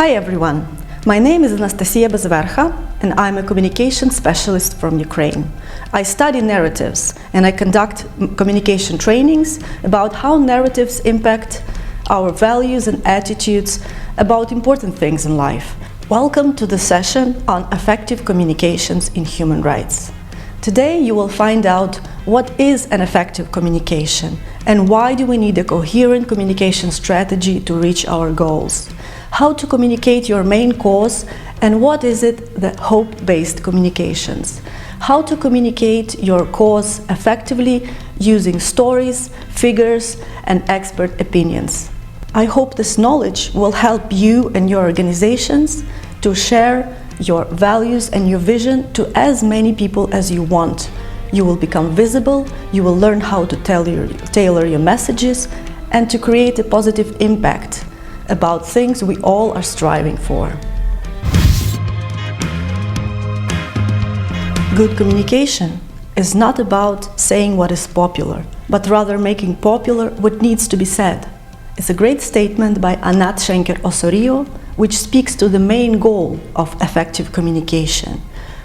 Hi everyone, my name is Anastasia Bezverha and I'm a communication specialist from Ukraine. I study narratives and I conduct communication trainings about how narratives impact our values and attitudes about important things in life. Welcome to the session on effective communications in human rights. Today you will find out what is an effective communication and why do we need a coherent communication strategy to reach our goals. How to communicate your main cause and what is it the hope-based communications. How to communicate your cause effectively using stories, figures and expert opinions. I hope this knowledge will help you and your organizations to share your values and your vision to as many people as you want. You will become visible, you will learn how to tailor your messages and to create a positive impact about things we all are striving for. Good communication is not about saying what is popular, but rather making popular what needs to be said. It's a great statement by Anat Schenker-Osorio, which speaks to the main goal of effective communication,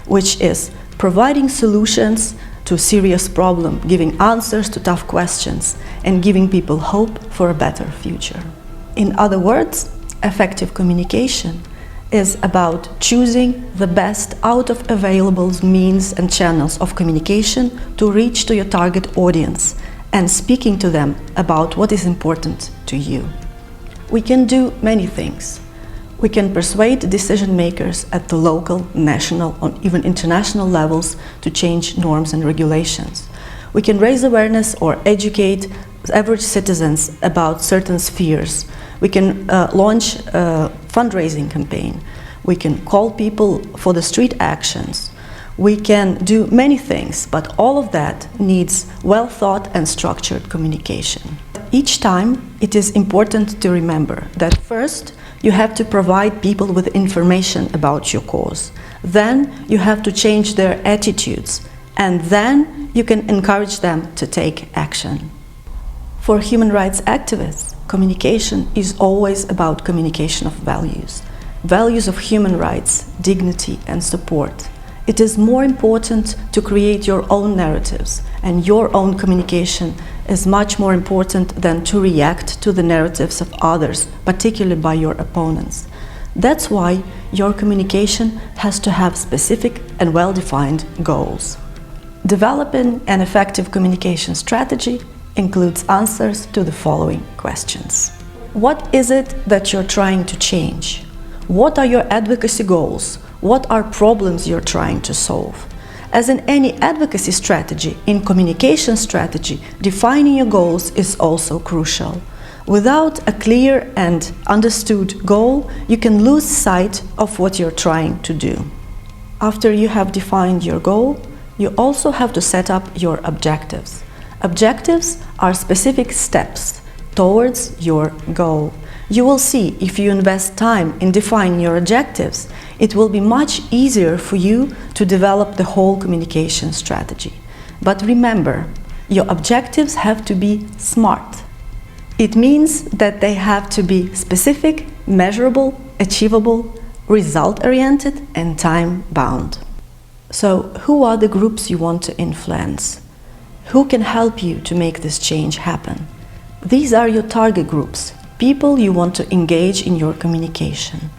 which is providing solutions to a serious problem, giving answers to tough questions, and giving people hope for a better future. In other words, effective communication is about choosing the best out of available means and channels of communication to reach to your target audience and speaking to them about what is important to you. We can do many things. We can persuade decision makers at the local, national, or even international levels to change norms and regulations. We can raise awareness or educate average citizens about certain spheres. We can launch a fundraising campaign. We can call people for the street actions. We can do many things, but all of that needs well thought and structured communication. Each time, it is important to remember that first, you have to provide people with information about your cause. Then, you have to change their attitudes. And then, you can encourage them to take action. For human rights activists, communication is always about communication of values. Values of human rights, dignity and support. It is more important to create your own narratives, and your own communication is much more important than to react to the narratives of others, particularly by your opponents. That's why your communication has to have specific and well-defined goals. Developing an effective communication strategy includes answers to the following questions. What is it that you're trying to change? What are your advocacy goals? What are problems you're trying to solve? As in any advocacy strategy, in communication strategy, defining your goals is also crucial. Without a clear and understood goal, you can lose sight of what you're trying to do. After you have defined your goal, you also have to set up your objectives. Objectives are specific steps towards your goal. You will see if you invest time in defining your objectives, it will be much easier for you to develop the whole communication strategy. But remember, your objectives have to be SMART. It means that they have to be specific, measurable, achievable, result-oriented, and time-bound. So, who are the groups you want to influence? Who can help you to make this change happen? These are your target groups, people you want to engage in your communication.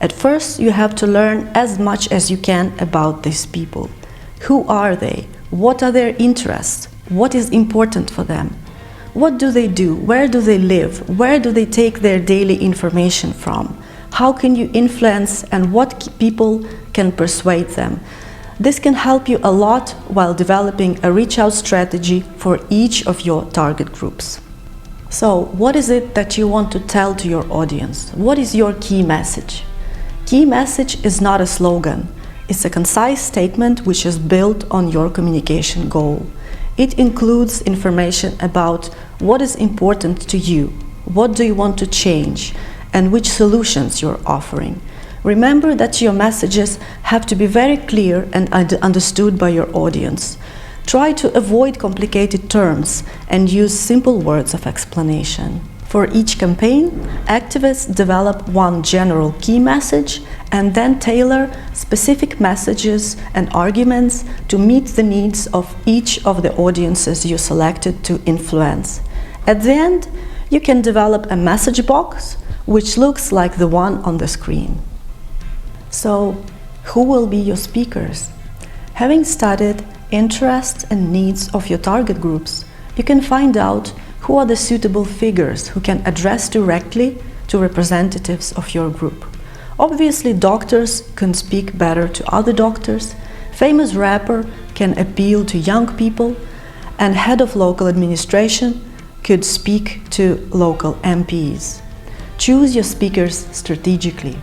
At first, you have to learn as much as you can about these people. Who are they? What are their interests? What is important for them? What do they do? Where do they live? Where do they take their daily information from? How can you influence and what people can persuade them? This can help you a lot while developing a reach-out strategy for each of your target groups. So, what is it that you want to tell to your audience? What is your key message? Key message is not a slogan. It's a concise statement which is built on your communication goal. It includes information about what is important to you, what do you want to change, and which solutions you're offering. Remember that your messages have to be very clear and understood by your audience. Try to avoid complicated terms and use simple words of explanation. For each campaign, activists develop one general key message and then tailor specific messages and arguments to meet the needs of each of the audiences you selected to influence. At the end, you can develop a message box which looks like the one on the screen. So, who will be your speakers? Having studied interests and needs of your target groups, you can find out who are the suitable figures who can address directly to representatives of your group. Obviously, doctors can speak better to other doctors, famous rapper can appeal to young people, and head of local administration could speak to local MPs. Choose your speakers strategically.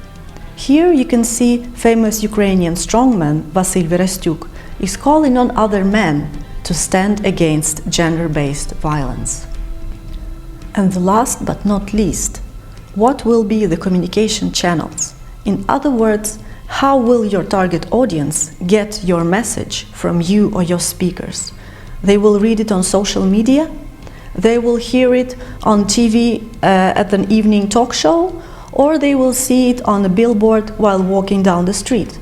Here you can see famous Ukrainian strongman Vasyl Verestyuk is calling on other men to stand against gender-based violence. And the last but not least, what will be the communication channels? In other words, how will your target audience get your message from you or your speakers? They will read it on social media? They will hear it on TV at an evening talk show? Or they will see it on a billboard while walking down the street?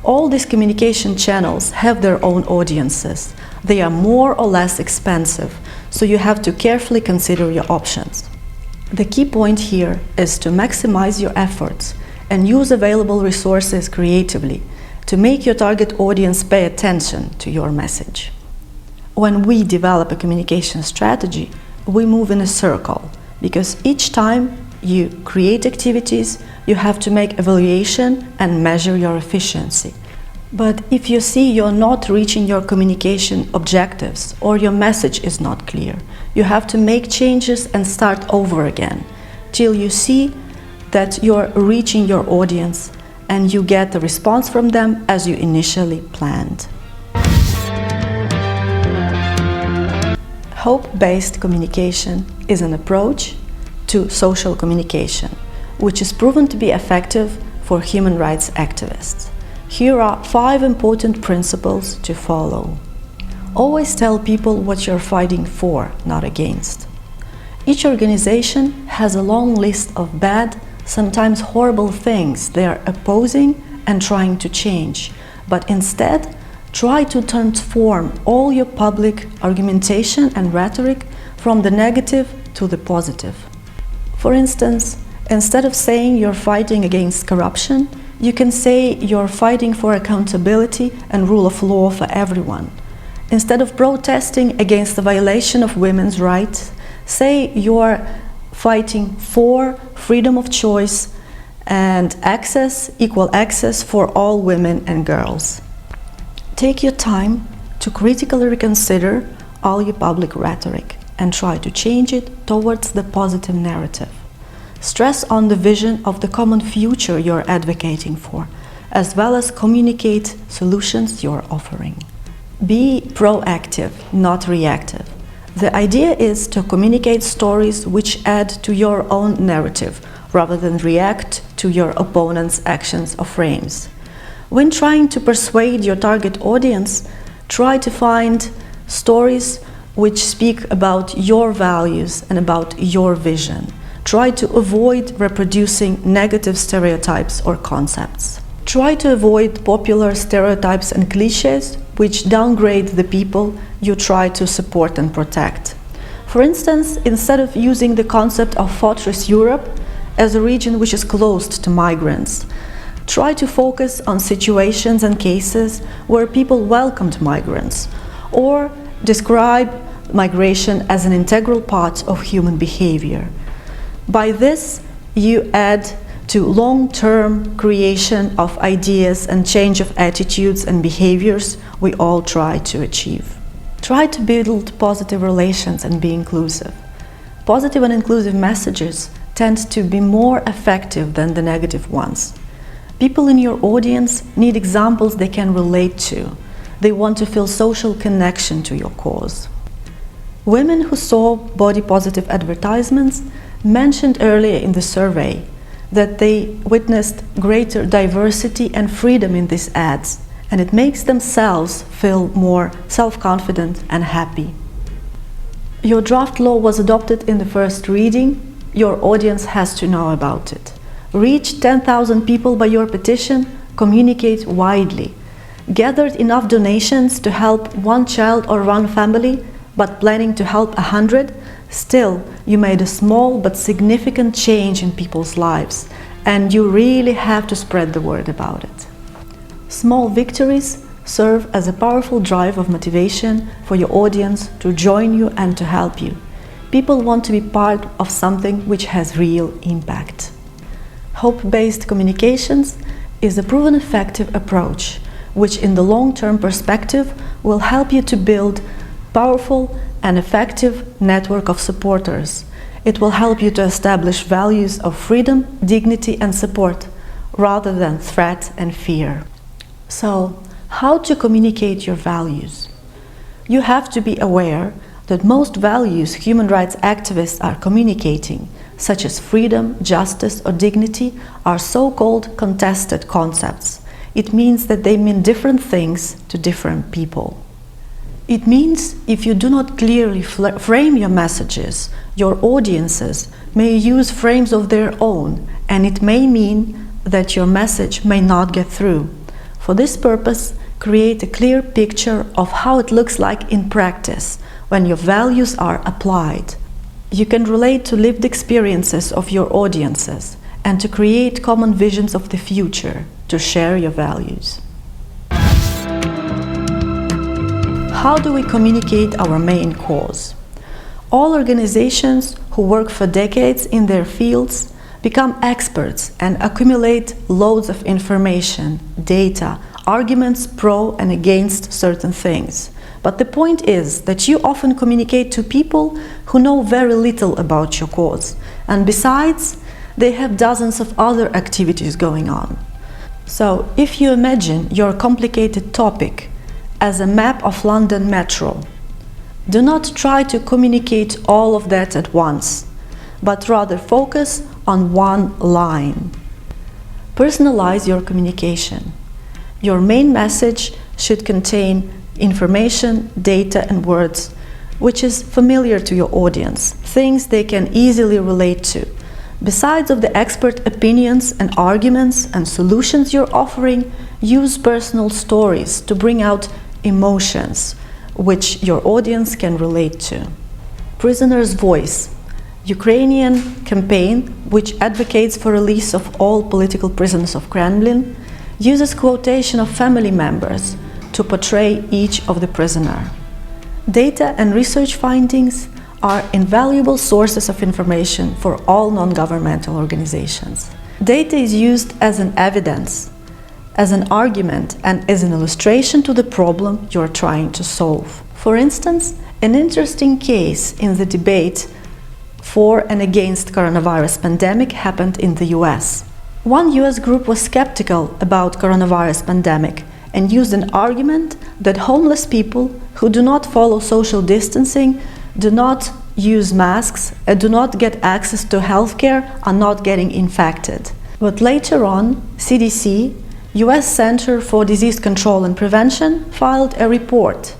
All these communication channels have their own audiences. They are more or less expensive, so you have to carefully consider your options. The key point here is to maximize your efforts and use available resources creatively to make your target audience pay attention to your message. When we develop a communication strategy, we move in a circle, because each time you create activities, you have to make evaluation and measure your efficiency. But if you see you're not reaching your communication objectives or your message is not clear, you have to make changes and start over again till you see that you're reaching your audience and you get the response from them as you initially planned. Hope-based communication is an approach to social communication, which is proven to be effective for human rights activists. Here are 5 important principles to follow. Always tell people what you're fighting for, not against. Each organization has a long list of bad, sometimes horrible things they are opposing and trying to change, but instead try to transform all your public argumentation and rhetoric from the negative to the positive. For instance, instead of saying you're fighting against corruption, you can say you're fighting for accountability and rule of law for everyone. Instead of protesting against the violation of women's rights, say you're fighting for freedom of choice and access, equal access for all women and girls. Take your time to critically reconsider all your public rhetoric and try to change it towards the positive narrative. Stress on the vision of the common future you're advocating for, as well as communicate solutions you're offering. Be proactive, not reactive. The idea is to communicate stories which add to your own narrative, rather than react to your opponent's actions or frames. When trying to persuade your target audience, try to find stories which speak about your values and about your vision. Try to avoid reproducing negative stereotypes or concepts. Try to avoid popular stereotypes and cliches which downgrade the people you try to support and protect. For instance, instead of using the concept of Fortress Europe as a region which is closed to migrants, try to focus on situations and cases where people welcomed migrants, or describe migration as an integral part of human behavior. By this, you add to long-term creation of ideas and change of attitudes and behaviors we all try to achieve. Try to build positive relations and be inclusive. Positive and inclusive messages tend to be more effective than the negative ones. People in your audience need examples they can relate to. They want to feel social connection to your cause. Women who saw body-positive advertisements mentioned earlier in the survey that they witnessed greater diversity and freedom in these ads, and it makes themselves feel more self-confident and happy. Your draft law was adopted in the first reading. your audience has to know about it. Reach 10,000 people by your petition, communicate widely. Gathered enough donations to help one child or one family, but planning to help 100, still you made a small but significant change in people's lives, and you really have to spread the word about it. Small victories serve as a powerful drive of motivation for your audience to join you and to help you. People want to be part of something which has real impact. Hope-based communications is a proven effective approach, which in the long-term perspective will help you to build powerful and effective network of supporters. It will help you to establish values of freedom, dignity and support, rather than threat and fear. So, how to communicate your values? You have to be aware that most values human rights activists are communicating, such as freedom, justice or dignity, are so-called contested concepts. It means that they mean different things to different people. It means if you do not clearly frame your messages, your audiences may use frames of their own, and it may mean that your message may not get through. For this purpose, create a clear picture of how it looks like in practice when your values are applied. You can relate to lived experiences of your audiences and to create common visions of the future to share your values. How do we communicate our main cause? All organizations who work for decades in their fields become experts and accumulate loads of information, data, arguments pro and against certain things. But the point is that you often communicate to people who know very little about your cause, and besides, they have dozens of other activities going on. So, if you imagine your complicated topic as a map of London Metro, do not try to communicate all of that at once, but rather focus on one line. Personalize your communication. Your main message should contain information, data and words which is familiar to your audience, things they can easily relate to. Besides of the expert opinions and arguments and solutions you're offering, use personal stories to bring out emotions which your audience can relate to. Prisoner's Voice, Ukrainian campaign which advocates for release of all political prisoners of Kremlin, uses quotation of family members to portray each of the prisoner. Data and research findings are invaluable sources of information for all non-governmental organizations. Data is used as an evidence, as an argument, and as an illustration to the problem you're trying to solve. For instance, an interesting case in the debate for and against coronavirus pandemic happened in the US. One US group was skeptical about coronavirus pandemic and used an argument that homeless people who do not follow social distancing, do not use masks, and do not get access to healthcare are not getting infected. But later on, CDC, US Center for Disease Control and Prevention, filed a report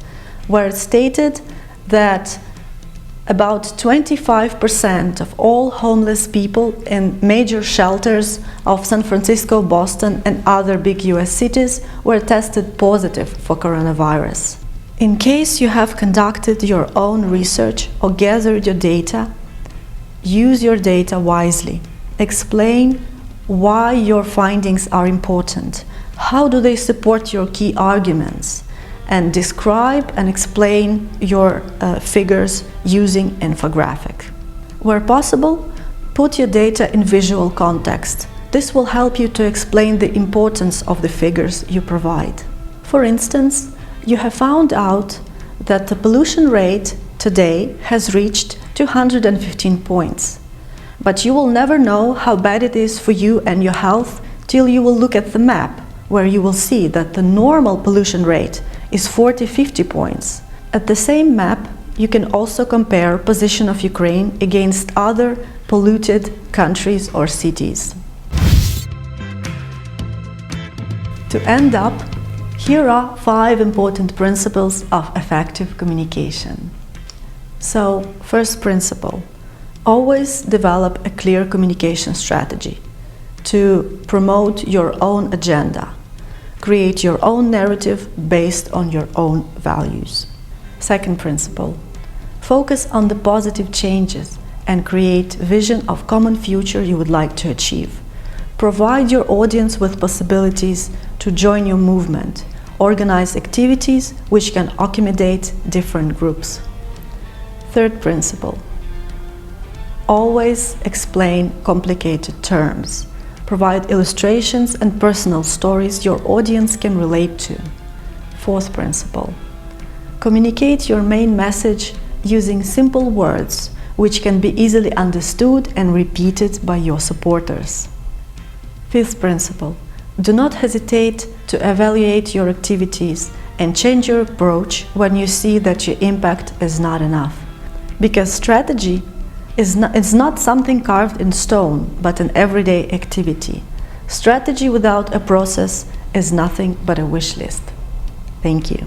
where it stated that about 25% of all homeless people in major shelters of San Francisco, Boston, and other big US cities were tested positive for coronavirus. In case you have conducted your own research or gathered your data, use your data wisely. Explain why your findings are important, how do they support your key arguments, and describe and explain your figures using infographic. Where possible, put your data in visual context. This will help you to explain the importance of the figures you provide. For instance, you have found out that the pollution rate today has reached 215 points. But you will never know how bad it is for you and your health till you will look at the map, where you will see that the normal pollution rate is 40-50 points. At the same map, you can also compare position of Ukraine against other polluted countries or cities. To end up, here are 5 important principles of effective communication. So, first principle, Always develop a clear communication strategy to promote your own agenda. Create your own narrative based on your own values. Second principle, focus on the positive changes and create vision of common future you would like to achieve. Provide your audience with possibilities to join your movement. Organize activities which can accommodate different groups. Third principle, always explain complicated terms. Provide illustrations and personal stories your audience can relate to. Fourth principle, communicate your main message using simple words which can be easily understood and repeated by your supporters. Fifth principle, do not hesitate to evaluate your activities and change your approach when you see that your impact is not enough. Because strategy is not something carved in stone, but an everyday activity. Strategy without a process is nothing but a wish list. Thank you.